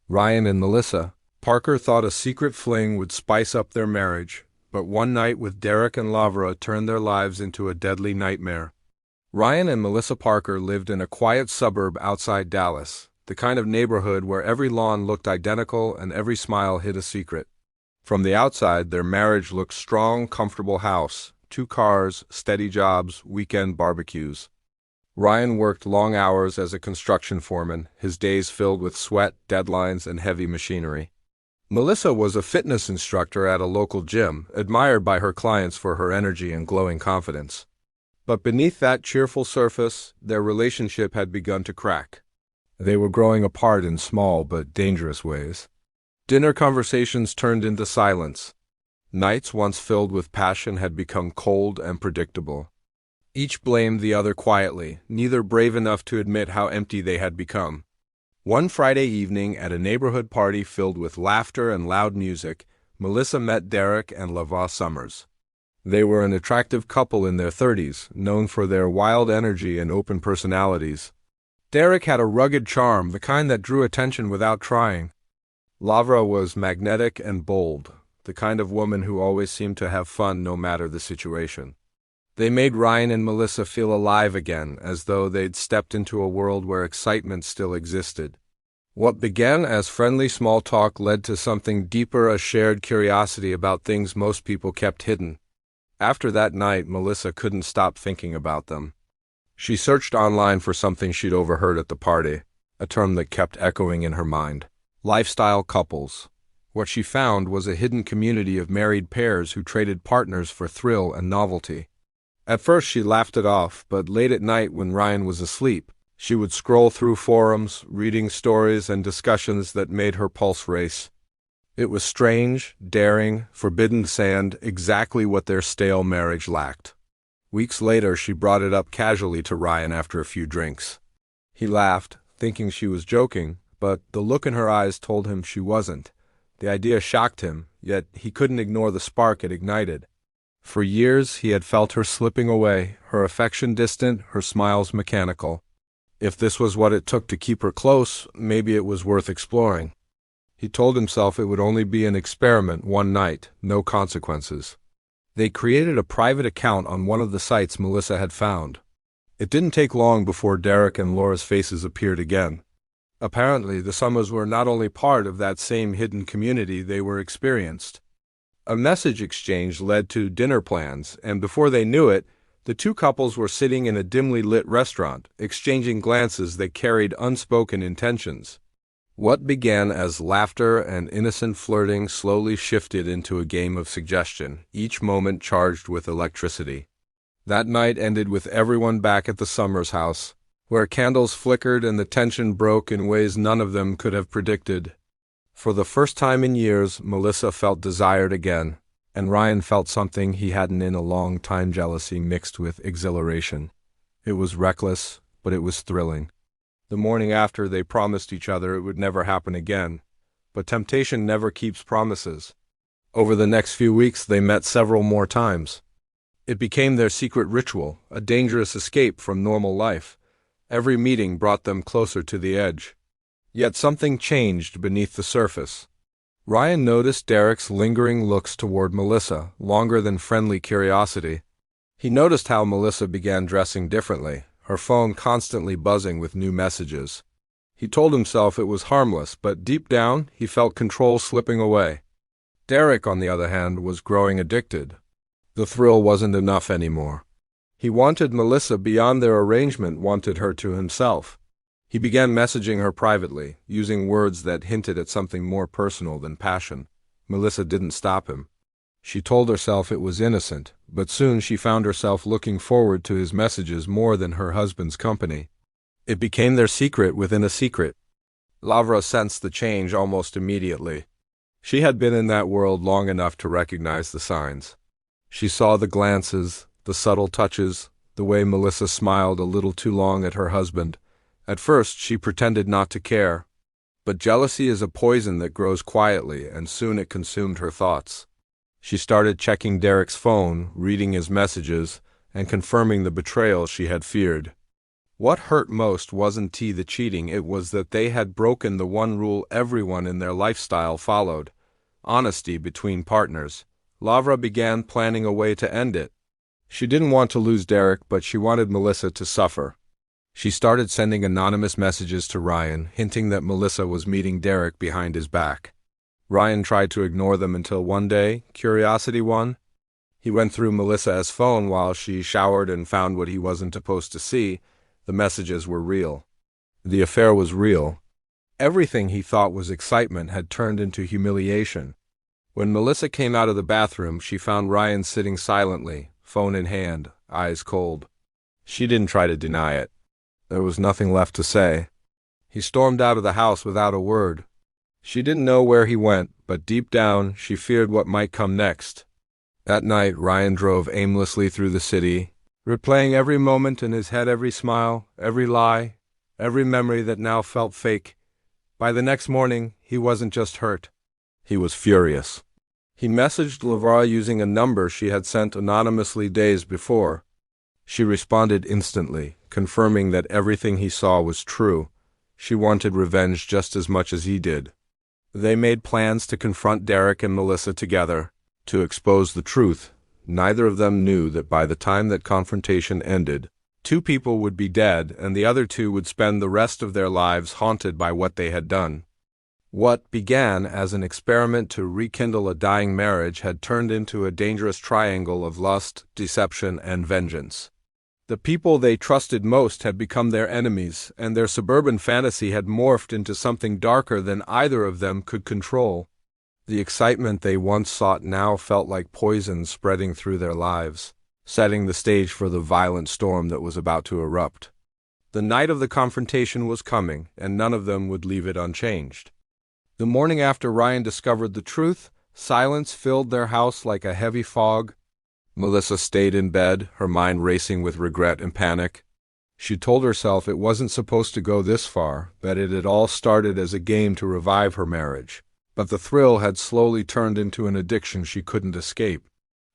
Ryan and Melissa. Parker thought a secret fling would spice up their marriage, but one night with Derek and Lavra turned their lives into a deadly nightmare. Ryan and Melissa Parker lived in a quiet suburb outside Dallas, the kind of neighborhood where every lawn looked identical and every smile hid a secret. From the outside, their marriage looked strong, comfortable house, 2 cars, steady jobs, weekend barbecues. Ryan worked long hours as a construction foreman, his days filled with sweat, deadlines, and heavy machinery. Melissa was a fitness instructor at a local gym, admired by her clients for her energy and glowing confidence. But beneath that cheerful surface, their relationship had begun to crack. They were growing apart in small but dangerous ways. Dinner conversations turned into silence. Nights once filled with passion had become cold and predictable. Each blamed the other quietly, neither brave enough to admit how empty they had become. One Friday evening at a neighborhood party filled with laughter and loud music, Melissa met Derek and Lavra Summers. They were an attractive couple in their 30s, known for their wild energy and open personalities. Derek had a rugged charm, the kind that drew attention without trying. Lavra was magnetic and bold, the kind of woman who always seemed to have fun no matter the situation. They made Ryan and Melissa feel alive again, as though they'd stepped into a world where excitement still existed. What began as friendly small talk led to something deeper, a shared curiosity about things most people kept hidden. After that night, Melissa couldn't stop thinking about them. She searched online for something she'd overheard at the party, a term that kept echoing in her mind: lifestyle couples. What she found was a hidden community of married pairs who traded partners for thrill and novelty. At first she laughed it off, but late at night when Ryan was asleep, she would scroll through forums, reading stories and discussions that made her pulse race. It was strange, daring, forbidden sand, exactly what their stale marriage lacked. Weeks later she brought it up casually to Ryan after a few drinks. He laughed, thinking she was joking, but the look in her eyes told him she wasn't. The idea shocked him, yet he couldn't ignore the spark it ignited. For years he had felt her slipping away, her affection distant, her smiles mechanical. If this was what it took to keep her close, maybe it was worth exploring. He told himself it would only be an experiment one night, no consequences. They created a private account on one of the sites Melissa had found. It didn't take long before Derek and Laura's faces appeared again. Apparently, the Summers were not only part of that same hidden community, they were experienced. A message exchange led to dinner plans, and before they knew it, the two couples were sitting in a dimly lit restaurant, exchanging glances that carried unspoken intentions. What began as laughter and innocent flirting slowly shifted into a game of suggestion, each moment charged with electricity. That night ended with everyone back at the Summers house, where candles flickered and the tension broke in ways none of them could have predicted. For the first time in years, Melissa felt desired again, and Ryan felt something he hadn't in a long time: jealousy mixed with exhilaration. It was reckless, but it was thrilling. The morning after, they promised each other it would never happen again, but temptation never keeps promises. Over the next few weeks, they met several more times. It became their secret ritual, a dangerous escape from normal life. Every meeting brought them closer to the edge. Yet something changed beneath the surface. Ryan noticed Derek's lingering looks toward Melissa, longer than friendly curiosity. He noticed how Melissa began dressing differently, her phone constantly buzzing with new messages. He told himself it was harmless, but deep down, he felt control slipping away. Derek, on the other hand, was growing addicted. The thrill wasn't enough anymore. He wanted Melissa beyond their arrangement, wanted her to himself. He began messaging her privately, using words that hinted at something more personal than passion. Melissa didn't stop him. She told herself it was innocent, but soon she found herself looking forward to his messages more than her husband's company. It became their secret within a secret. Lavra sensed the change almost immediately. She had been in that world long enough to recognize the signs. She saw the glances, the subtle touches, the way Melissa smiled a little too long at her husband. At first, she pretended not to care. But jealousy is a poison that grows quietly, and soon it consumed her thoughts. She started checking Derek's phone, reading his messages, and confirming the betrayal she had feared. What hurt most wasn't the cheating, it was that they had broken the one rule everyone in their lifestyle followed: honesty between partners. Lavra began planning a way to end it. She didn't want to lose Derek, but she wanted Melissa to suffer. She started sending anonymous messages to Ryan, hinting that Melissa was meeting Derek behind his back. Ryan tried to ignore them until one day, curiosity won. He went through Melissa's phone while she showered and found what he wasn't supposed to see. The messages were real. The affair was real. Everything he thought was excitement had turned into humiliation. When Melissa came out of the bathroom, she found Ryan sitting silently, phone in hand, eyes cold. She didn't try to deny it. There was nothing left to say. He stormed out of the house without a word. She didn't know where he went, but deep down, she feared what might come next. That night, Ryan drove aimlessly through the city, replaying every moment in his head, every smile, every lie, every memory that now felt fake. By the next morning, he wasn't just hurt. He was furious. He messaged Lavra using a number she had sent anonymously days before. She responded instantly, confirming that everything he saw was true. She wanted revenge just as much as he did. They made plans to confront Derek and Melissa together, to expose the truth. Neither of them knew that by the time that confrontation ended, 2 people would be dead and the other 2 would spend the rest of their lives haunted by what they had done. What began as an experiment to rekindle a dying marriage had turned into a dangerous triangle of lust, deception, and vengeance. The people they trusted most had become their enemies, and their suburban fantasy had morphed into something darker than either of them could control. The excitement they once sought now felt like poison spreading through their lives, setting the stage for the violent storm that was about to erupt. The night of the confrontation was coming, and none of them would leave it unchanged. The morning after Ryan discovered the truth, silence filled their house like a heavy fog. Melissa stayed in bed, her mind racing with regret and panic. She told herself it wasn't supposed to go this far, that it had all started as a game to revive her marriage. But the thrill had slowly turned into an addiction she couldn't escape.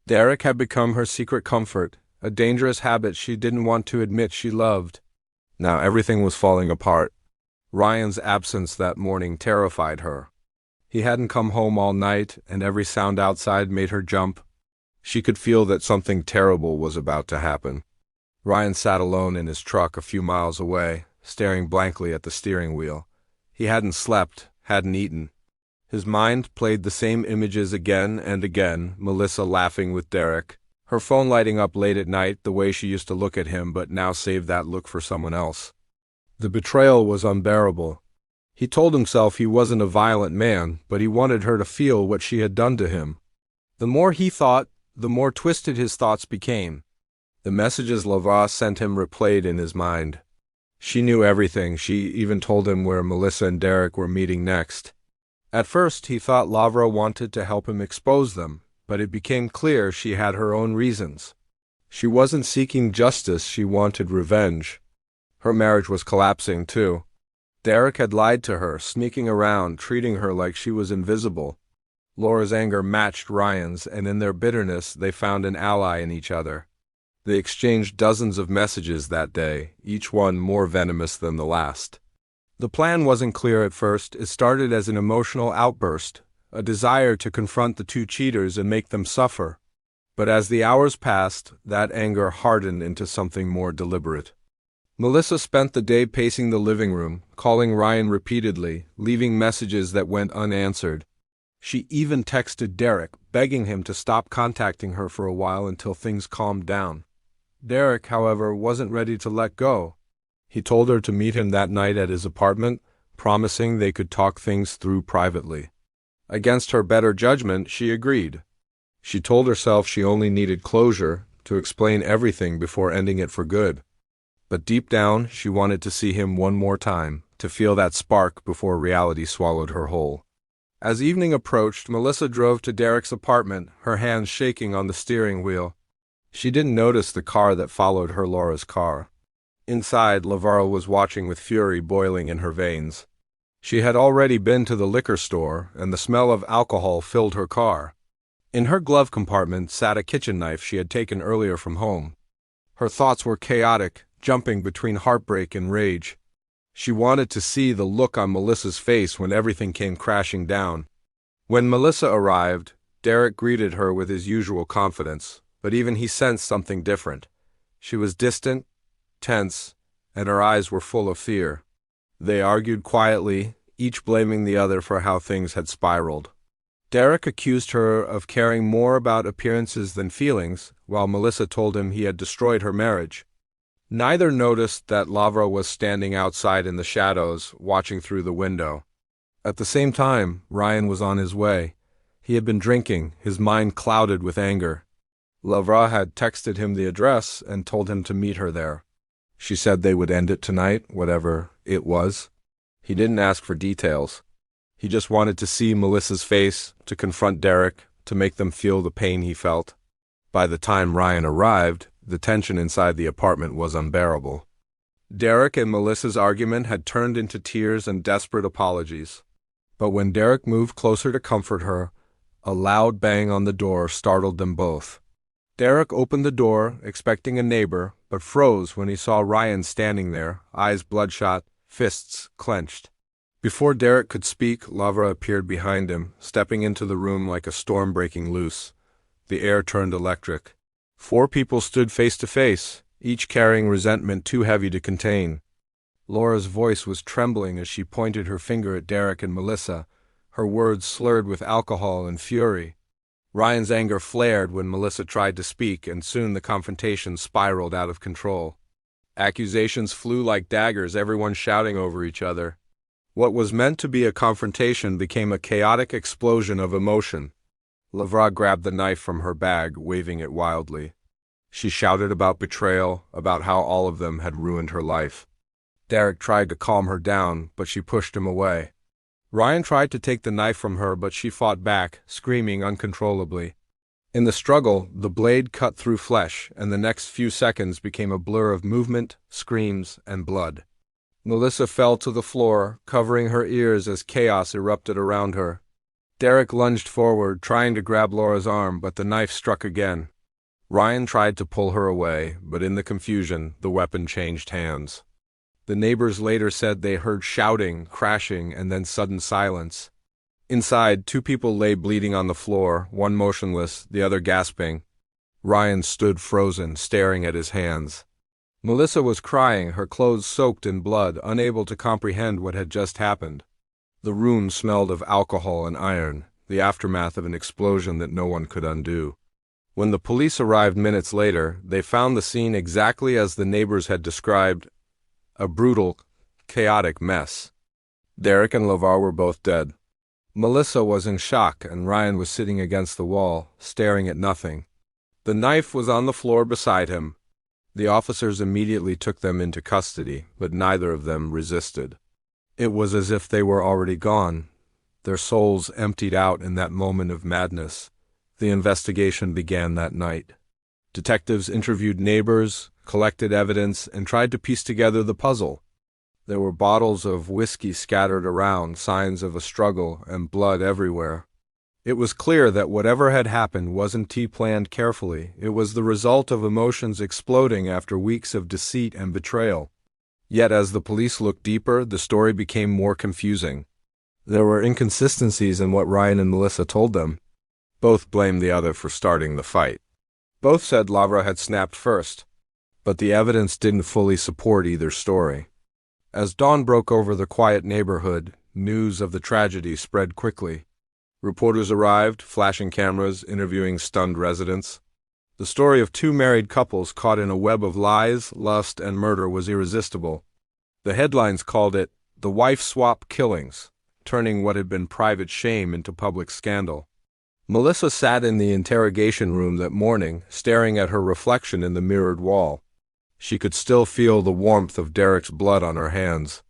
Derek had become her secret comfort, a dangerous habit she didn't want to admit she loved. Now everything was falling apart. Ryan's absence that morning terrified her. He hadn't come home all night, and every sound outside made her jump. She could feel that something terrible was about to happen. Ryan sat alone in his truck a few miles away, staring blankly at the steering wheel. He hadn't slept, hadn't eaten. His mind played the same images again and again, Melissa laughing with Derek, her phone lighting up late at night the way she used to look at him but now saved that look for someone else. The betrayal was unbearable. He told himself he wasn't a violent man, but he wanted her to feel what she had done to him. The more he thought, the more twisted his thoughts became. The messages Lavra sent him replayed in his mind. She knew everything. She even told him where Melissa and Derek were meeting next. At first, he thought Lavra wanted to help him expose them, but it became clear she had her own reasons. She wasn't seeking justice, she wanted revenge. Her marriage was collapsing, too. Derek had lied to her, sneaking around, treating her like she was invisible. Laura's anger matched Ryan's, and in their bitterness, they found an ally in each other. They exchanged dozens of messages that day, each one more venomous than the last. The plan wasn't clear at first. It started as an emotional outburst, a desire to confront the 2 cheaters and make them suffer. But as the hours passed, that anger hardened into something more deliberate. Melissa spent the day pacing the living room, calling Ryan repeatedly, leaving messages that went unanswered. She even texted Derek, begging him to stop contacting her for a while until things calmed down. Derek, however, wasn't ready to let go. He told her to meet him that night at his apartment, promising they could talk things through privately. Against her better judgment, she agreed. She told herself she only needed closure, to explain everything before ending it for good. But deep down, she wanted to see him one more time, to feel that spark before reality swallowed her whole. As evening approached, Melissa drove to Derek's apartment, her hands shaking on the steering wheel. She didn't notice the car that followed her, Laura's car. Inside, Lavra was watching with fury boiling in her veins. She had already been to the liquor store, and the smell of alcohol filled her car. In her glove compartment sat a kitchen knife she had taken earlier from home. Her thoughts were chaotic, jumping between heartbreak and rage. She wanted to see the look on Melissa's face when everything came crashing down. When Melissa arrived, Derek greeted her with his usual confidence, but even he sensed something different. She was distant, tense, and her eyes were full of fear. They argued quietly, each blaming the other for how things had spiraled. Derek accused her of caring more about appearances than feelings, while Melissa told him he had destroyed her marriage. Neither noticed that Lavra was standing outside in the shadows, watching through the window. At the same time, Ryan was on his way. He had been drinking, his mind clouded with anger. Lavra had texted him the address and told him to meet her there. She said they would end it tonight, whatever it was. He didn't ask for details. He just wanted to see Melissa's face, to confront Derek, to make them feel the pain he felt. By the time Ryan arrived, the tension inside the apartment was unbearable. Derek and Melissa's argument had turned into tears and desperate apologies. But when Derek moved closer to comfort her, a loud bang on the door startled them both. Derek opened the door, expecting a neighbor, but froze when he saw Ryan standing there, eyes bloodshot, fists clenched. Before Derek could speak, Lavra appeared behind him, stepping into the room like a storm breaking loose. The air turned electric. 4 people stood face to face, each carrying resentment too heavy to contain. Laura's voice was trembling as she pointed her finger at Derek and Melissa, her words slurred with alcohol and fury. Ryan's anger flared when Melissa tried to speak, and soon the confrontation spiraled out of control. Accusations flew like daggers, everyone shouting over each other. What was meant to be a confrontation became a chaotic explosion of emotion. Lavra grabbed the knife from her bag, waving it wildly. She shouted about betrayal, about how all of them had ruined her life. Derek tried to calm her down, but she pushed him away. Ryan tried to take the knife from her, but she fought back, screaming uncontrollably. In the struggle, the blade cut through flesh, and the next few seconds became a blur of movement, screams, and blood. Melissa fell to the floor, covering her ears as chaos erupted around her. Derek lunged forward, trying to grab Laura's arm, but the knife struck again. Ryan tried to pull her away, but in the confusion, the weapon changed hands. The neighbors later said they heard shouting, crashing, and then sudden silence. Inside, 2 people lay bleeding on the floor, one motionless, the other gasping. Ryan stood frozen, staring at his hands. Melissa was crying, her clothes soaked in blood, unable to comprehend what had just happened. The room smelled of alcohol and iron, the aftermath of an explosion that no one could undo. When the police arrived minutes later, they found the scene exactly as the neighbors had described, a brutal, chaotic mess. Derek and Lavra were both dead. Melissa was in shock, and Ryan was sitting against the wall, staring at nothing. The knife was on the floor beside him. The officers immediately took them into custody, but neither of them resisted. It was as if they were already gone. Their souls emptied out in that moment of madness. The investigation began that night. Detectives interviewed neighbors, collected evidence, and tried to piece together the puzzle. There were bottles of whiskey scattered around, signs of a struggle, and blood everywhere. It was clear that whatever had happened wasn't planned carefully. It was the result of emotions exploding after weeks of deceit and betrayal. Yet as the police looked deeper, the story became more confusing. There were inconsistencies in what Ryan and Melissa told them. Both blamed the other for starting the fight. Both said Lavra had snapped first, but the evidence didn't fully support either story. As dawn broke over the quiet neighborhood, news of the tragedy spread quickly. Reporters arrived, flashing cameras, interviewing stunned residents. The story of 2 married couples caught in a web of lies, lust, and murder was irresistible. The headlines called it, "The Wife Swap Killings," turning what had been private shame into public scandal. Melissa sat in the interrogation room that morning, staring at her reflection in the mirrored wall. She could still feel the warmth of Derek's blood on her hands.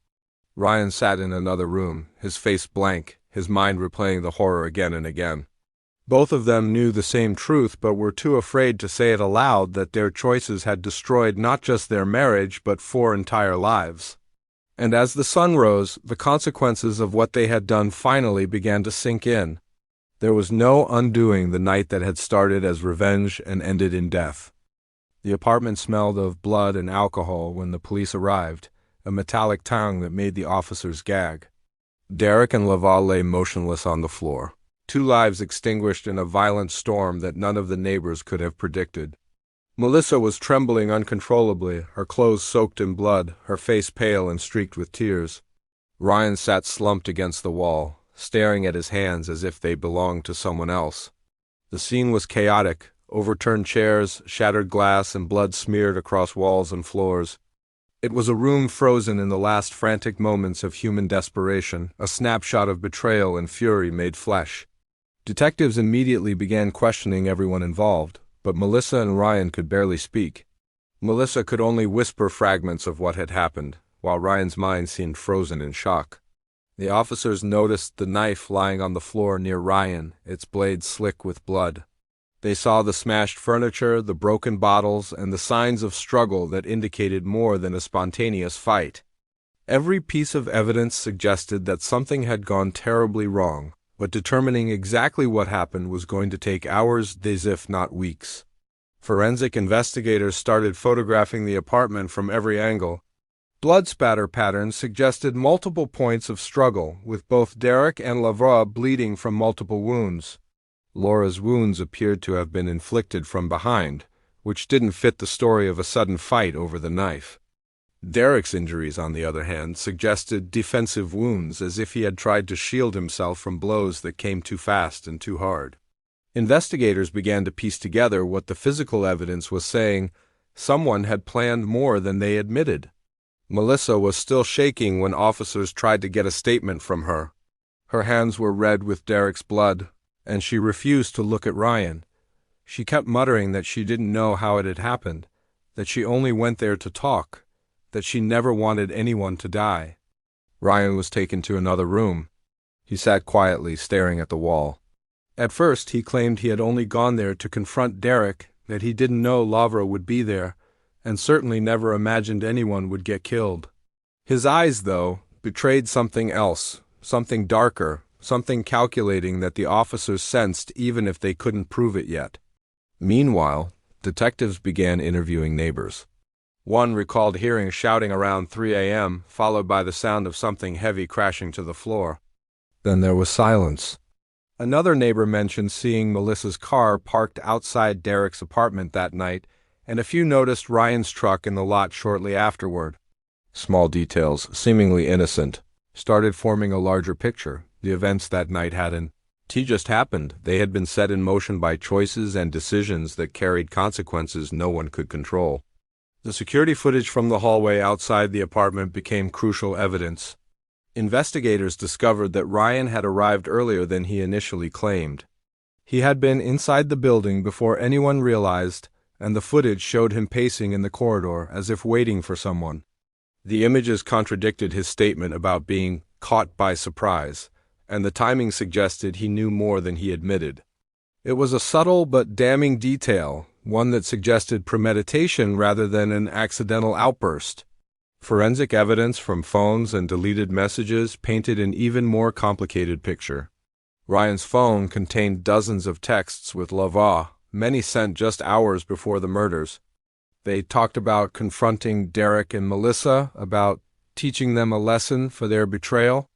Ryan sat in another room, his face blank, his mind replaying the horror again and again. Both of them knew the same truth but were too afraid to say it aloud, that their choices had destroyed not just their marriage but 4 entire lives. And as the sun rose, the consequences of what they had done finally began to sink in. There was no undoing the night that had started as revenge and ended in death. The apartment smelled of blood and alcohol when the police arrived, a metallic tang that made the officers gag. Derek and Laval lay motionless on the floor, 2 lives extinguished in a violent storm that none of the neighbors could have predicted. Melissa was trembling uncontrollably, her clothes soaked in blood, her face pale and streaked with tears. Ryan sat slumped against the wall, staring at his hands as if they belonged to someone else. The scene was chaotic: overturned chairs, shattered glass, and blood smeared across walls and floors. It was a room frozen in the last frantic moments of human desperation, a snapshot of betrayal and fury made flesh. Detectives immediately began questioning everyone involved, but Melissa and Ryan could barely speak. Melissa could only whisper fragments of what had happened, while Ryan's mind seemed frozen in shock. The officers noticed the knife lying on the floor near Ryan, its blade slick with blood. They saw the smashed furniture, the broken bottles, and the signs of struggle that indicated more than a spontaneous fight. Every piece of evidence suggested that something had gone terribly wrong, but determining exactly what happened was going to take hours, days if not weeks. Forensic investigators started photographing the apartment from every angle. Blood spatter patterns suggested multiple points of struggle, with both Derek and Laura bleeding from multiple wounds. Laura's wounds appeared to have been inflicted from behind, which didn't fit the story of a sudden fight over the knife. Derek's injuries, on the other hand, suggested defensive wounds, as if he had tried to shield himself from blows that came too fast and too hard. Investigators began to piece together what the physical evidence was saying. Someone had planned more than they admitted. Melissa was still shaking when officers tried to get a statement from her. Her hands were red with Derek's blood, and she refused to look at Ryan. She kept muttering that she didn't know how it had happened, that she only went there to talk, that she never wanted anyone to die. Ryan was taken to another room. He sat quietly, staring at the wall. At first, he claimed he had only gone there to confront Derek, that he didn't know Laura would be there, and certainly never imagined anyone would get killed. His eyes, though, betrayed something else, something darker, something calculating that the officers sensed even if they couldn't prove it yet. Meanwhile, detectives began interviewing neighbors. One recalled hearing shouting around 3 a.m., followed by the sound of something heavy crashing to the floor. Then there was silence. Another neighbor mentioned seeing Melissa's car parked outside Derek's apartment that night, and a few noticed Ryan's truck in the lot shortly afterward. Small details, seemingly innocent, started forming a larger picture. The events that night hadn't just happened. They had been set in motion by choices and decisions that carried consequences no one could control. The security footage from the hallway outside the apartment became crucial evidence. Investigators discovered that Ryan had arrived earlier than he initially claimed. He had been inside the building before anyone realized, and the footage showed him pacing in the corridor as if waiting for someone. The images contradicted his statement about being caught by surprise, and the timing suggested he knew more than he admitted. It was a subtle but damning detail, one that suggested premeditation rather than an accidental outburst. Forensic evidence from phones and deleted messages painted an even more complicated picture. Ryan's phone contained dozens of texts with Laura, many sent just hours before the murders. They talked about confronting Derek and Melissa, about teaching them a lesson for their betrayal.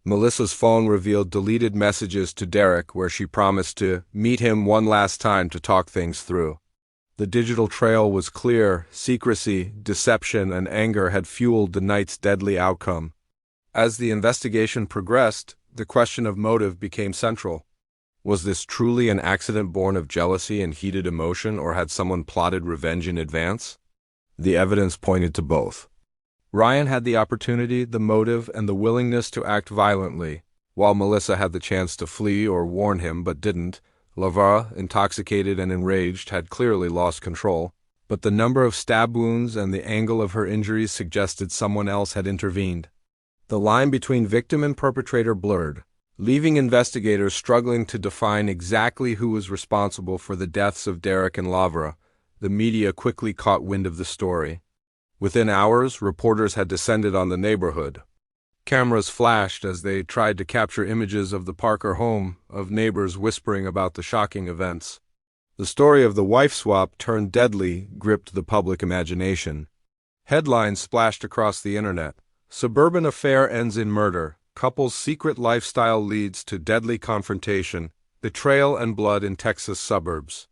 Melissa's phone revealed deleted messages to Derek where she promised to meet him one last time to talk things through. The digital trail was clear. Secrecy, deception, and anger had fueled the night's deadly outcome. As the investigation progressed, the question of motive became central. Was this truly an accident born of jealousy and heated emotion, or had someone plotted revenge in advance? The evidence pointed to both. Ryan had the opportunity, the motive, and the willingness to act violently, while Melissa had the chance to flee or warn him but didn't. Laura, intoxicated and enraged, had clearly lost control, but the number of stab wounds and the angle of her injuries suggested someone else had intervened. The line between victim and perpetrator blurred, leaving investigators struggling to define exactly who was responsible for the deaths of Derek and Laura. The media quickly caught wind of the story. Within hours, reporters had descended on the neighborhood. Cameras flashed as they tried to capture images of the Parker home, of neighbors whispering about the shocking events. The story of the wife swap turned deadly gripped the public imagination. Headlines splashed across the internet. Suburban affair ends in murder. Couple's secret lifestyle leads to deadly confrontation. Betrayal and blood in Texas suburbs.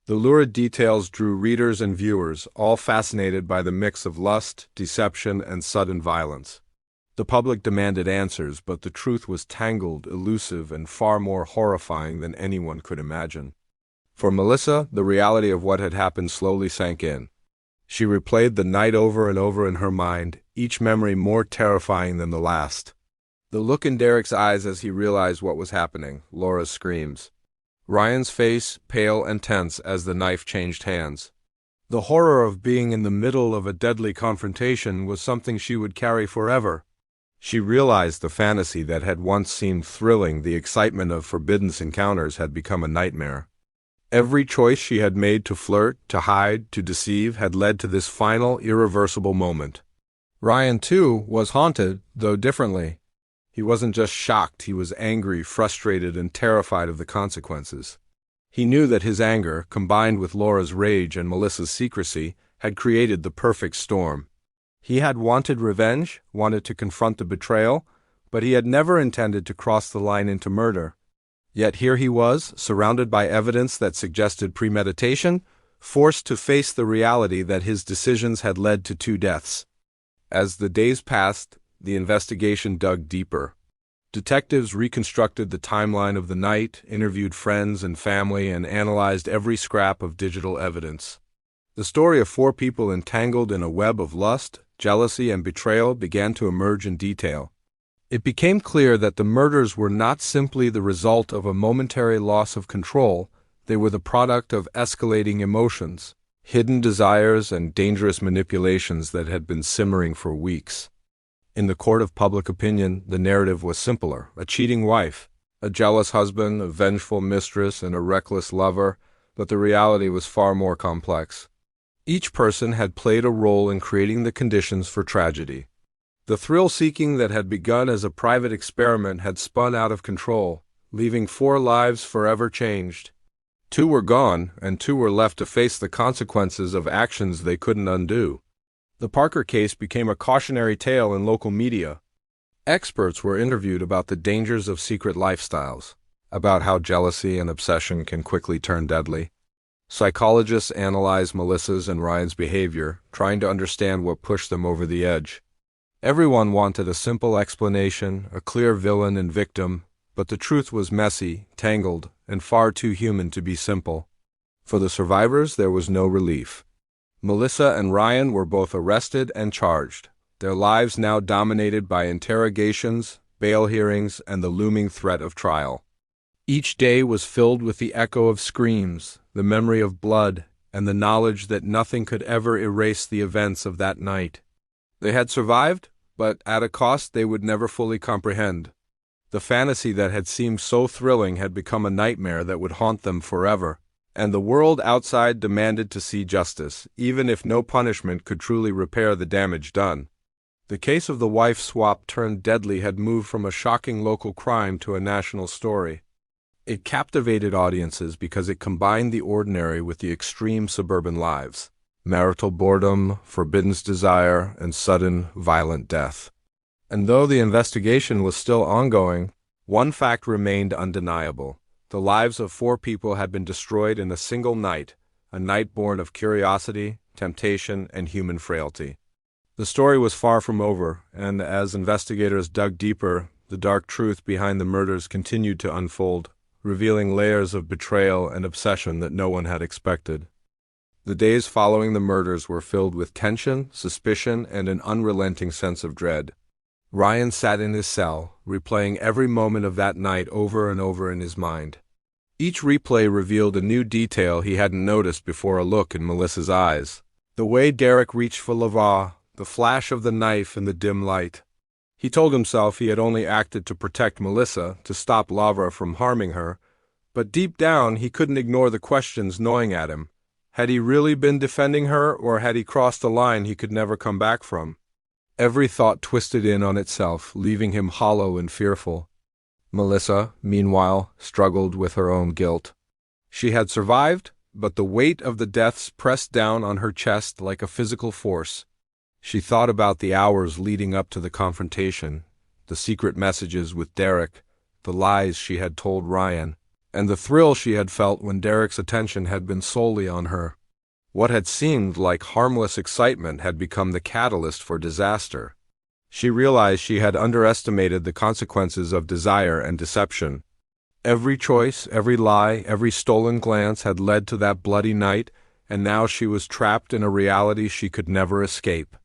The lurid details drew readers and viewers, all fascinated by the mix of lust, deception, and sudden violence. The public demanded answers, but the truth was tangled, elusive, and far more horrifying than anyone could imagine. For Melissa, the reality of what had happened slowly sank in. She replayed the night over and over in her mind, each memory more terrifying than the last. The look in Derek's eyes as he realized what was happening, Laura's screams. Ryan's face, pale and tense as the knife changed hands. The horror of being in the middle of a deadly confrontation was something she would carry forever. She realized the fantasy that had once seemed thrilling, the excitement of forbidden encounters, had become a nightmare. Every choice she had made to flirt, to hide, to deceive had led to this final, irreversible moment. Ryan, too, was haunted, though differently. He wasn't just shocked, he was angry, frustrated, and terrified of the consequences. He knew that his anger, combined with Laura's rage and Melissa's secrecy, had created the perfect storm. He had wanted revenge, wanted to confront the betrayal, but he had never intended to cross the line into murder. Yet here he was, surrounded by evidence that suggested premeditation, forced to face the reality that his decisions had led to 2 deaths. As the days passed, the investigation dug deeper. Detectives reconstructed the timeline of the night, interviewed friends and family, and analyzed every scrap of digital evidence. The story of 4 people entangled in a web of lust, jealousy, and betrayal began to emerge in detail. It became clear that the murders were not simply the result of a momentary loss of control, they were the product of escalating emotions, hidden desires, and dangerous manipulations that had been simmering for weeks. In the court of public opinion, the narrative was simpler: a cheating wife, a jealous husband, a vengeful mistress, and a reckless lover, but the reality was far more complex. Each person had played a role in creating the conditions for tragedy. The thrill-seeking that had begun as a private experiment had spun out of control, leaving 4 lives forever changed. 2 were gone, and 2 were left to face the consequences of actions they couldn't undo. The Parker case became a cautionary tale in local media. Experts were interviewed about the dangers of secret lifestyles, about how jealousy and obsession can quickly turn deadly. Psychologists analyzed Melissa's and Ryan's behavior, trying to understand what pushed them over the edge. Everyone wanted a simple explanation, a clear villain and victim, but the truth was messy, tangled, and far too human to be simple. For the survivors, there was no relief. Melissa and Ryan were both arrested and charged, their lives now dominated by interrogations, bail hearings, and the looming threat of trial. Each day was filled with the echo of screams, the memory of blood, and the knowledge that nothing could ever erase the events of that night. They had survived, but at a cost they would never fully comprehend. The fantasy that had seemed so thrilling had become a nightmare that would haunt them forever. And the world outside demanded to see justice, even if no punishment could truly repair the damage done. The case of the wife swap turned deadly had moved from a shocking local crime to a national story. It captivated audiences because it combined the ordinary with the extreme suburban lives: marital boredom, forbidden desire, and sudden, violent death. And though the investigation was still ongoing, one fact remained undeniable. The lives of 4 people had been destroyed in a single night, a night born of curiosity, temptation, and human frailty. The story was far from over, and as investigators dug deeper, the dark truth behind the murders continued to unfold, revealing layers of betrayal and obsession that no one had expected. The days following the murders were filled with tension, suspicion, and an unrelenting sense of dread. Ryan sat in his cell, replaying every moment of that night over and over in his mind. Each replay revealed a new detail he hadn't noticed before: a look in Melissa's eyes, the way Derek reached for Lavah, the flash of the knife in the dim light. He told himself he had only acted to protect Melissa, to stop Lavra from harming her, but deep down he couldn't ignore the questions gnawing at him. Had he really been defending her, or had he crossed a line he could never come back from? Every thought twisted in on itself, leaving him hollow and fearful. Melissa, meanwhile, struggled with her own guilt. She had survived, but the weight of the deaths pressed down on her chest like a physical force. She thought about the hours leading up to the confrontation, the secret messages with Derek, the lies she had told Ryan, and the thrill she had felt when Derek's attention had been solely on her. What had seemed like harmless excitement had become the catalyst for disaster. She realized she had underestimated the consequences of desire and deception. Every choice, every lie, every stolen glance had led to that bloody night, and now she was trapped in a reality she could never escape.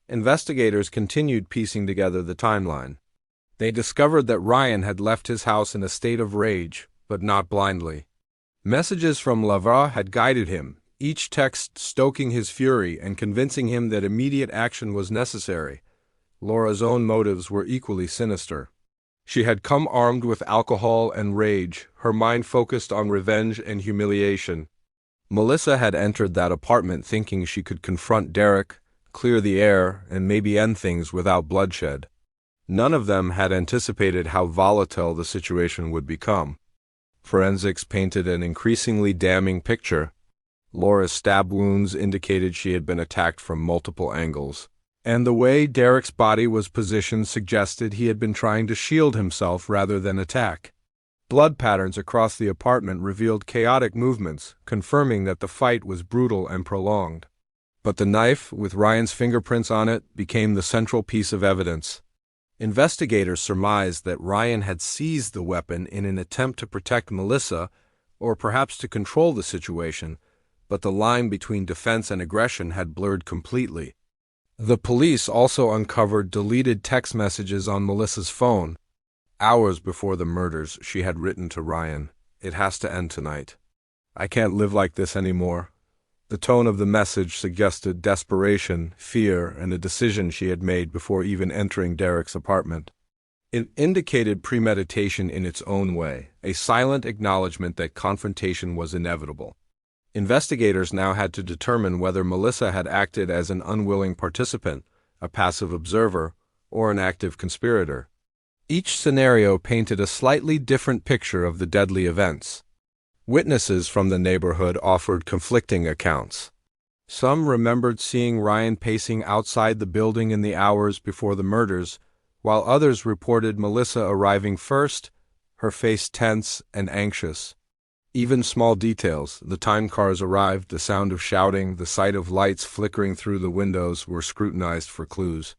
Investigators continued piecing together the timeline. They discovered that Ryan had left his house in a state of rage, but not blindly. Messages from Lavra had guided him, each text stoking his fury and convincing him that immediate action was necessary. Laura's own motives were equally sinister. She had come armed with alcohol and rage, her mind focused on revenge and humiliation. Melissa had entered that apartment thinking she could confront Derek, clear the air, and maybe end things without bloodshed. None of them had anticipated how volatile the situation would become. Forensics painted an increasingly damning picture. Laura's stab wounds indicated she had been attacked from multiple angles, and the way Derek's body was positioned suggested he had been trying to shield himself rather than attack. Blood patterns across the apartment revealed chaotic movements, confirming that the fight was brutal and prolonged. But the knife, with Ryan's fingerprints on it, became the central piece of evidence. Investigators surmised that Ryan had seized the weapon in an attempt to protect Melissa, or perhaps to control the situation, but the line between defense and aggression had blurred completely. The police also uncovered deleted text messages on Melissa's phone. Hours before the murders, she had written to Ryan, "It has to end tonight. I can't live like this anymore." The tone of the message suggested desperation, fear, and a decision she had made before even entering Derek's apartment. It indicated premeditation in its own way, a silent acknowledgement that confrontation was inevitable. Investigators now had to determine whether Melissa had acted as an unwilling participant, a passive observer, or an active conspirator. Each scenario painted a slightly different picture of the deadly events. Witnesses from the neighborhood offered conflicting accounts. Some remembered seeing Ryan pacing outside the building in the hours before the murders, while others reported Melissa arriving first, her face tense and anxious. Even small details, the time cars arrived, the sound of shouting, the sight of lights flickering through the windows, were scrutinized for clues.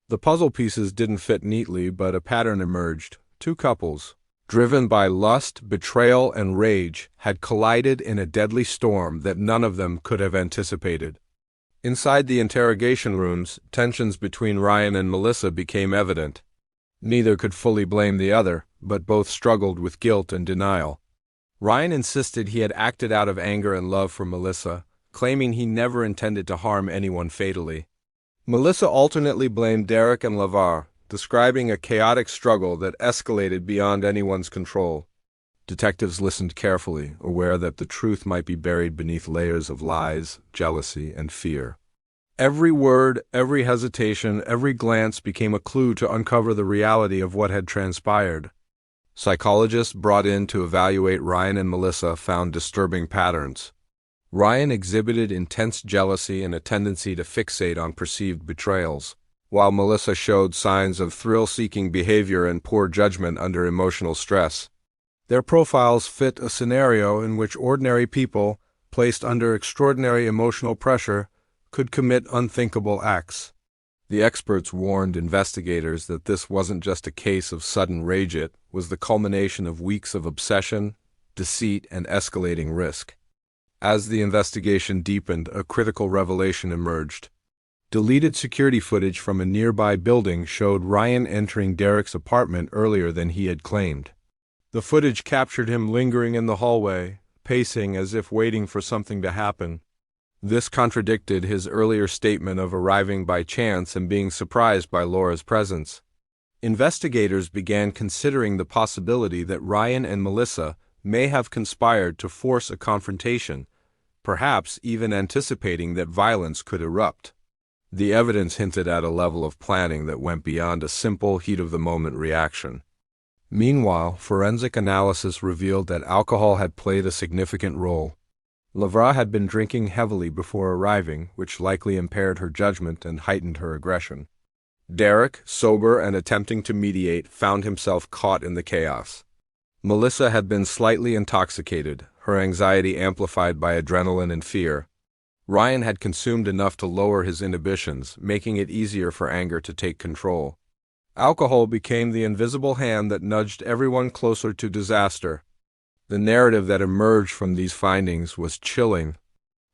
The puzzle pieces didn't fit neatly, but a pattern emerged. Two couples, driven by lust, betrayal, and rage, had collided in a deadly storm that none of them could have anticipated. Inside the interrogation rooms, tensions between Ryan and Melissa became evident. Neither could fully blame the other, but both struggled with guilt and denial. Ryan insisted he had acted out of anger and love for Melissa, claiming he never intended to harm anyone fatally. Melissa alternately blamed Derek and Lavar, describing a chaotic struggle that escalated beyond anyone's control. Detectives listened carefully, aware that the truth might be buried beneath layers of lies, jealousy, and fear. Every word, every hesitation, every glance became a clue to uncover the reality of what had transpired. Psychologists brought in to evaluate Ryan and Melissa found disturbing patterns. Ryan exhibited intense jealousy and a tendency to fixate on perceived betrayals, while Melissa showed signs of thrill-seeking behavior and poor judgment under emotional stress. Their profiles fit a scenario in which ordinary people, placed under extraordinary emotional pressure, could commit unthinkable acts. The experts warned investigators that this wasn't just a case of sudden rage, it was the culmination of weeks of obsession, deceit, and escalating risk. As the investigation deepened, a critical revelation emerged. Deleted security footage from a nearby building showed Ryan entering Derek's apartment earlier than he had claimed. The footage captured him lingering in the hallway, pacing as if waiting for something to happen. This contradicted his earlier statement of arriving by chance and being surprised by Laura's presence. Investigators began considering the possibility that Ryan and Melissa may have conspired to force a confrontation, perhaps even anticipating that violence could erupt. The evidence hinted at a level of planning that went beyond a simple heat-of-the-moment reaction. Meanwhile, forensic analysis revealed that alcohol had played a significant role. Lavra had been drinking heavily before arriving, which likely impaired her judgment and heightened her aggression. Derek, sober and attempting to mediate, found himself caught in the chaos. Melissa had been slightly intoxicated, her anxiety amplified by adrenaline and fear. Ryan had consumed enough to lower his inhibitions, making it easier for anger to take control. Alcohol became the invisible hand that nudged everyone closer to disaster. The narrative that emerged from these findings was chilling.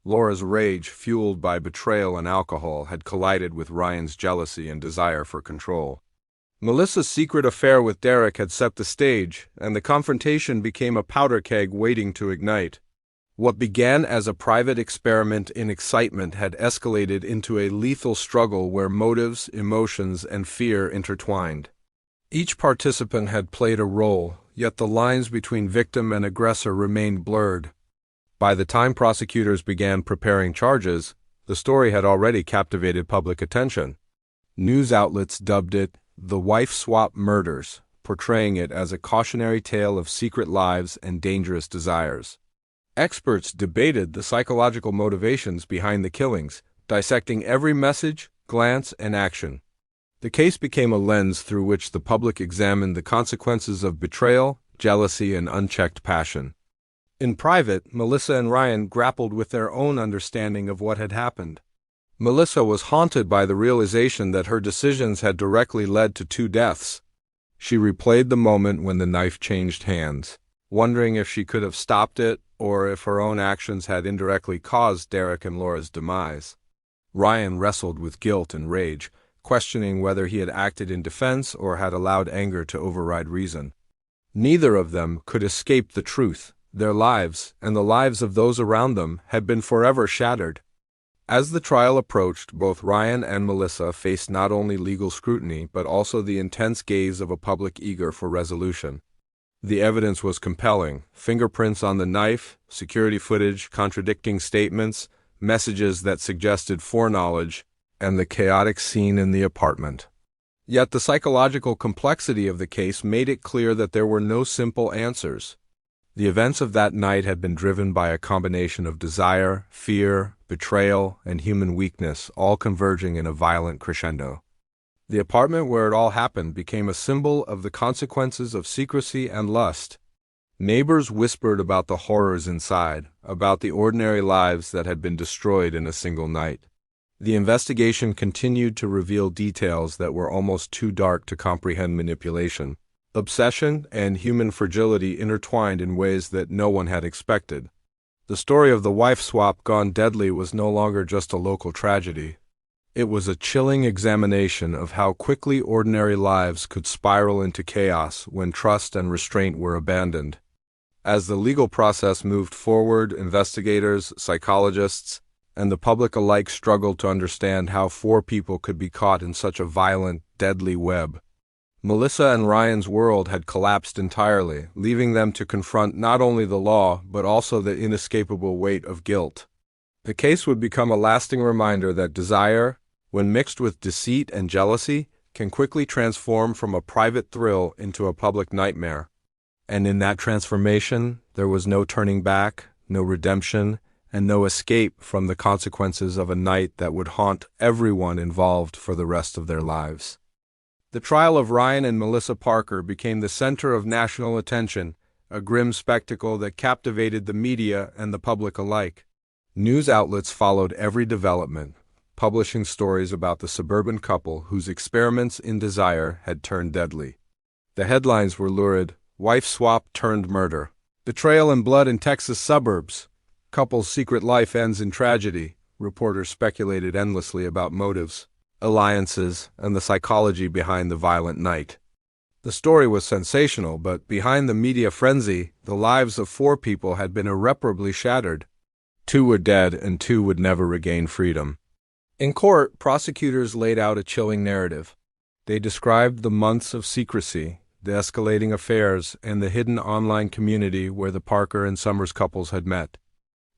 Laura's rage, fueled by betrayal and alcohol, had collided with Ryan's jealousy and desire for control. Melissa's secret affair with Derek had set the stage, and the confrontation became a powder keg waiting to ignite. What began as a private experiment in excitement had escalated into a lethal struggle where motives, emotions, and fear intertwined. Each participant had played a role, yet the lines between victim and aggressor remained blurred. By the time prosecutors began preparing charges, the story had already captivated public attention. News outlets dubbed it the wife swap murders, portraying it as a cautionary tale of secret lives and dangerous desires. Experts debated the psychological motivations behind the killings, dissecting every message, glance, and action. The case became a lens through which the public examined the consequences of betrayal, jealousy, and unchecked passion. In private, Melissa and Ryan grappled with their own understanding of what had happened. Melissa was haunted by the realization that her decisions had directly led to 2 deaths. She replayed the moment when the knife changed hands, wondering if she could have stopped it or if her own actions had indirectly caused Derek and Laura's demise. Ryan wrestled with guilt and rage, questioning whether he had acted in defense or had allowed anger to override reason. Neither of them could escape the truth. Their lives, and the lives of those around them, had been forever shattered. As the trial approached, both Ryan and Melissa faced not only legal scrutiny but also the intense gaze of a public eager for resolution. The evidence was compelling: fingerprints on the knife, security footage contradicting statements, messages that suggested foreknowledge, and the chaotic scene in the apartment. Yet the psychological complexity of the case made it clear that there were no simple answers. The events of that night had been driven by a combination of desire, fear, betrayal, and human weakness, all converging in a violent crescendo. The apartment where it all happened became a symbol of the consequences of secrecy and lust. Neighbors whispered about the horrors inside, about the ordinary lives that had been destroyed in a single night. The investigation continued to reveal details that were almost too dark to comprehend. Manipulation, obsession, and human fragility intertwined in ways that no one had expected. The story of the wife swap gone deadly was no longer just a local tragedy. It was a chilling examination of how quickly ordinary lives could spiral into chaos when trust and restraint were abandoned. As the legal process moved forward, investigators, psychologists, and the public alike struggled to understand how 4 people could be caught in such a violent, deadly web. Melissa and Ryan's world had collapsed entirely, leaving them to confront not only the law but also the inescapable weight of guilt. The case would become a lasting reminder that desire, when mixed with deceit and jealousy, can quickly transform from a private thrill into a public nightmare. And in that transformation, there was no turning back, no redemption, and no escape from the consequences of a night that would haunt everyone involved for the rest of their lives. The trial of Ryan and Melissa Parker became the center of national attention, a grim spectacle that captivated the media and the public alike. News outlets followed every development, publishing stories about the suburban couple whose experiments in desire had turned deadly. The headlines were lurid: wife swap turned murder, betrayal and blood in Texas suburbs, couple's secret life ends in tragedy. Reporters speculated endlessly about motives, alliances, and the psychology behind the violent night. The story was sensational, but behind the media frenzy, the lives of 4 people had been irreparably shattered. 2 were dead and 2 would never regain freedom. In court, prosecutors laid out a chilling narrative. They described the months of secrecy, the escalating affairs, and the hidden online community where the Parker and Summers couples had met.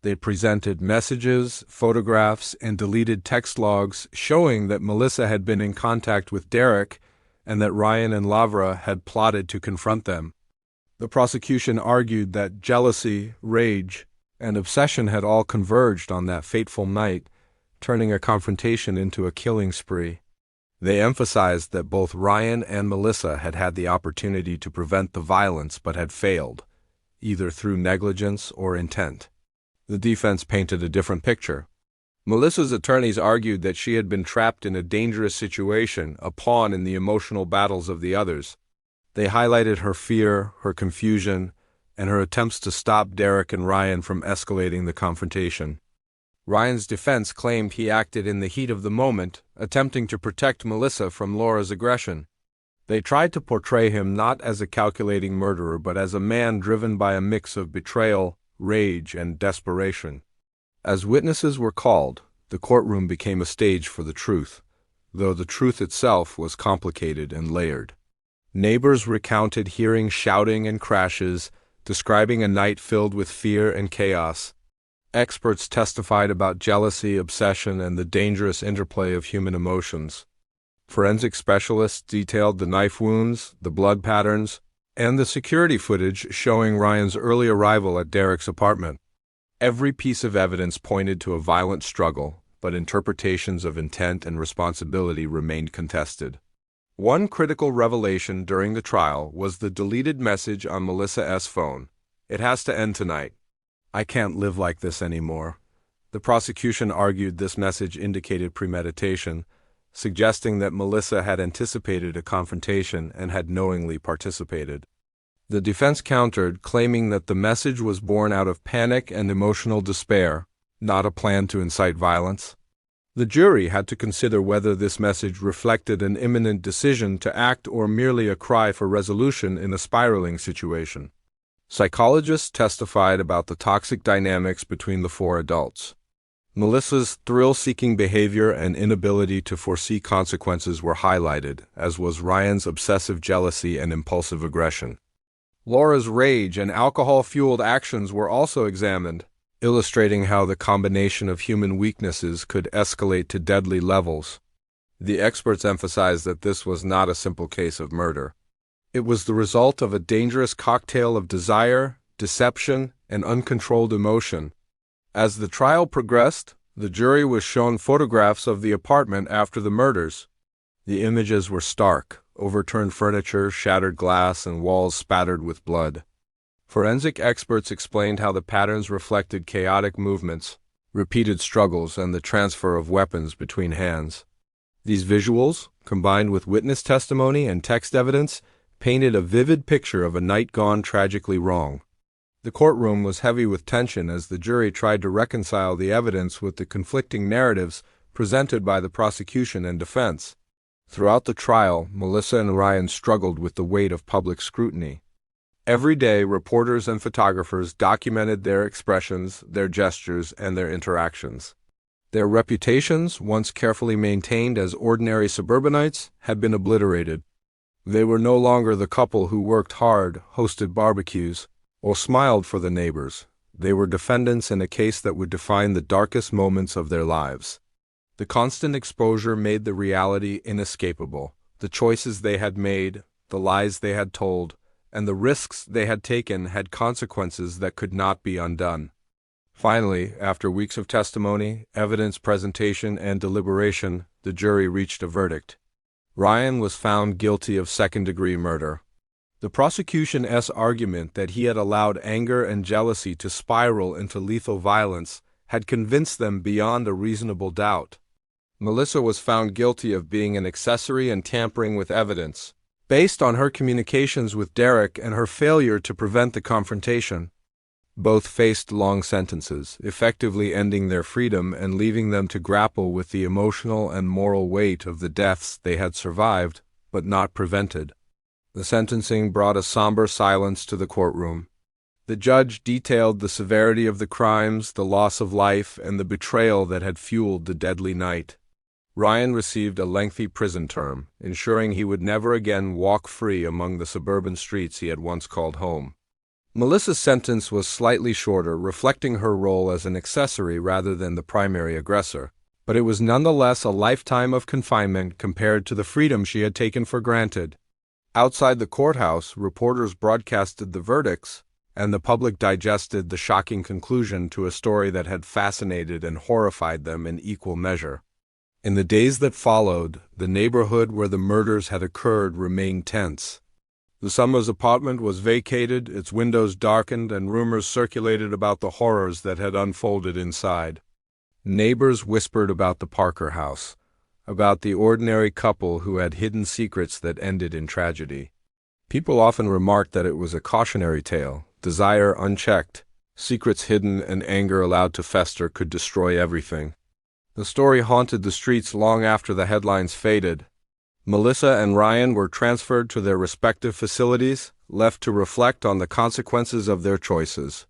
They presented messages, photographs, and deleted text logs showing that Melissa had been in contact with Derek and that Ryan and Lavra had plotted to confront them. The prosecution argued that jealousy, rage, and obsession had all converged on that fateful night, turning a confrontation into a killing spree. They emphasized that both Ryan and Melissa had had the opportunity to prevent the violence but had failed, either through negligence or intent. The defense painted a different picture. Melissa's attorneys argued that she had been trapped in a dangerous situation, a pawn in the emotional battles of the others. They highlighted her fear, her confusion, and her attempts to stop Derek and Ryan from escalating the confrontation. Ryan's defense claimed he acted in the heat of the moment, attempting to protect Melissa from Laura's aggression. They tried to portray him not as a calculating murderer but as a man driven by a mix of betrayal, rage, and desperation. As witnesses were called, the courtroom became a stage for the truth, though the truth itself was complicated and layered. Neighbors recounted hearing shouting and crashes, describing a night filled with fear and chaos. Experts testified about jealousy, obsession, and the dangerous interplay of human emotions. Forensic specialists detailed the knife wounds, the blood patterns, and the security footage showing Ryan's early arrival at Derek's apartment. Every piece of evidence pointed to a violent struggle, but interpretations of intent and responsibility remained contested. One critical revelation during the trial was the deleted message on Melissa S.'s phone. "It has to end tonight. I can't live like this anymore." The prosecution argued this message indicated premeditation, suggesting that Melissa had anticipated a confrontation and had knowingly participated. The defense countered, claiming that the message was born out of panic and emotional despair, not a plan to incite violence. The jury had to consider whether this message reflected an imminent decision to act or merely a cry for resolution in a spiraling situation. Psychologists testified about the toxic dynamics between the four adults. Melissa's thrill-seeking behavior and inability to foresee consequences were highlighted, as was Ryan's obsessive jealousy and impulsive aggression. Laura's rage and alcohol-fueled actions were also examined, illustrating how the combination of human weaknesses could escalate to deadly levels. The experts emphasized that this was not a simple case of murder. It was the result of a dangerous cocktail of desire, deception, and uncontrolled emotion. As the trial progressed, the jury was shown photographs of the apartment after the murders. The images were stark: overturned furniture, shattered glass, and walls spattered with blood. Forensic experts explained how the patterns reflected chaotic movements, repeated struggles, and the transfer of weapons between hands. These visuals, combined with witness testimony and text evidence, painted a vivid picture of a night gone tragically wrong. The courtroom was heavy with tension as the jury tried to reconcile the evidence with the conflicting narratives presented by the prosecution and defense. Throughout the trial, Melissa and Ryan struggled with the weight of public scrutiny. Every day, reporters and photographers documented their expressions, their gestures, and their interactions. Their reputations, once carefully maintained as ordinary suburbanites, had been obliterated. They were no longer the couple who worked hard, hosted barbecues, or smiled for the neighbors. They were defendants in a case that would define the darkest moments of their lives. The constant exposure made the reality inescapable. The choices they had made, the lies they had told, and the risks they had taken had consequences that could not be undone. Finally, after weeks of testimony, evidence presentation, and deliberation, the jury reached a verdict. Ryan was found guilty of second-degree murder. The prosecution's argument that he had allowed anger and jealousy to spiral into lethal violence had convinced them beyond a reasonable doubt. Melissa was found guilty of being an accessory and tampering with evidence, based on her communications with Derek and her failure to prevent the confrontation. Both faced long sentences, effectively ending their freedom and leaving them to grapple with the emotional and moral weight of the deaths they had survived, but not prevented. The sentencing brought a somber silence to the courtroom. The judge detailed the severity of the crimes, the loss of life, and the betrayal that had fueled the deadly night. Ryan received a lengthy prison term, ensuring he would never again walk free among the suburban streets he had once called home. Melissa's sentence was slightly shorter, reflecting her role as an accessory rather than the primary aggressor, but it was nonetheless a lifetime of confinement compared to the freedom she had taken for granted. Outside the courthouse, reporters broadcasted the verdicts, and the public digested the shocking conclusion to a story that had fascinated and horrified them in equal measure. In the days that followed, the neighborhood where the murders had occurred remained tense. The Summers apartment was vacated, its windows darkened, and rumors circulated about the horrors that had unfolded inside. Neighbors whispered about the Parker house, about the ordinary couple who had hidden secrets that ended in tragedy. People often remarked that it was a cautionary tale. Desire unchecked, secrets hidden, and anger allowed to fester could destroy everything. The story haunted the streets long after the headlines faded. Melissa and Ryan were transferred to their respective facilities, left to reflect on the consequences of their choices.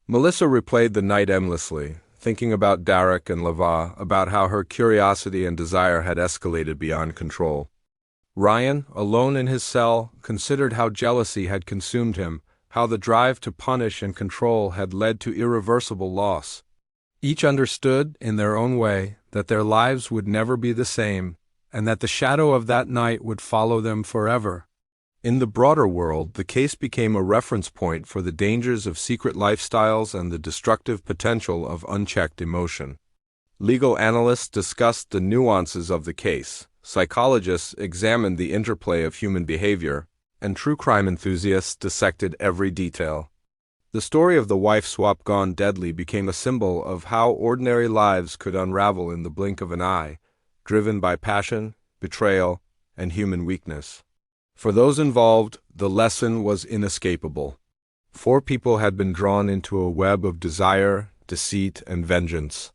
Melissa replayed the night endlessly, thinking about Derek and Lava, about how her curiosity and desire had escalated beyond control. Ryan, alone in his cell, considered how jealousy had consumed him, how the drive to punish and control had led to irreversible loss. Each understood, in their own way, that their lives would never be the same, and that the shadow of that night would follow them forever. In the broader world, the case became a reference point for the dangers of secret lifestyles and the destructive potential of unchecked emotion. Legal analysts discussed the nuances of the case, psychologists examined the interplay of human behavior, and true crime enthusiasts dissected every detail. The story of the wife swap gone deadly became a symbol of how ordinary lives could unravel in the blink of an eye, driven by passion, betrayal, and human weakness. For those involved, the lesson was inescapable. 4 people had been drawn into a web of desire, deceit, and vengeance.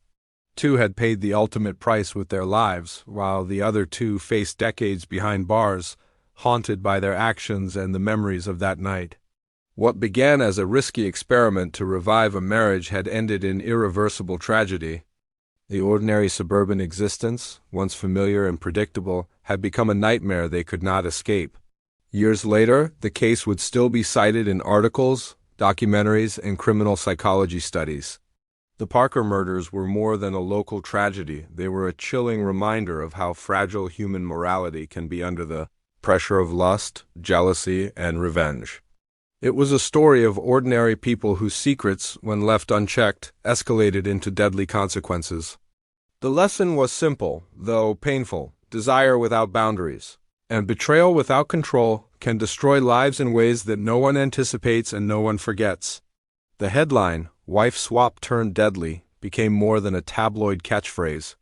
2 had paid the ultimate price with their lives, while the other 2 faced decades behind bars, haunted by their actions and the memories of that night. What began as a risky experiment to revive a marriage had ended in irreversible tragedy. The ordinary suburban existence, once familiar and predictable, had become a nightmare they could not escape. Years later, the case would still be cited in articles, documentaries, and criminal psychology studies. The Parker murders were more than a local tragedy. They were a chilling reminder of how fragile human morality can be under the pressure of lust, jealousy, and revenge. It was a story of ordinary people whose secrets, when left unchecked, escalated into deadly consequences. The lesson was simple, though painful: desire without boundaries, and betrayal without control can destroy lives in ways that no one anticipates and no one forgets. The headline, "Wife Swap Turned Deadly," became more than a tabloid catchphrase.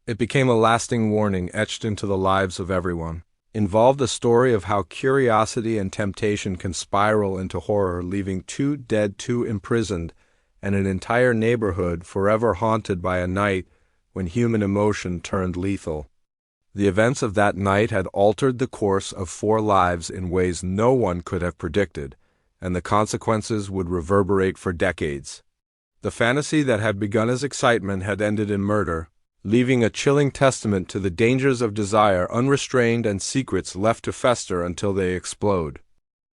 It became a lasting warning etched into the lives of everyone. Involved a story of how curiosity and temptation can spiral into horror, leaving 2 dead, 2 imprisoned, and an entire neighborhood forever haunted by a night when human emotion turned lethal. The events of that night had altered the course of 4 lives in ways no one could have predicted, and the consequences would reverberate for decades. The fantasy that had begun as excitement had ended in murder, leaving a chilling testament to the dangers of desire unrestrained and secrets left to fester until they explode.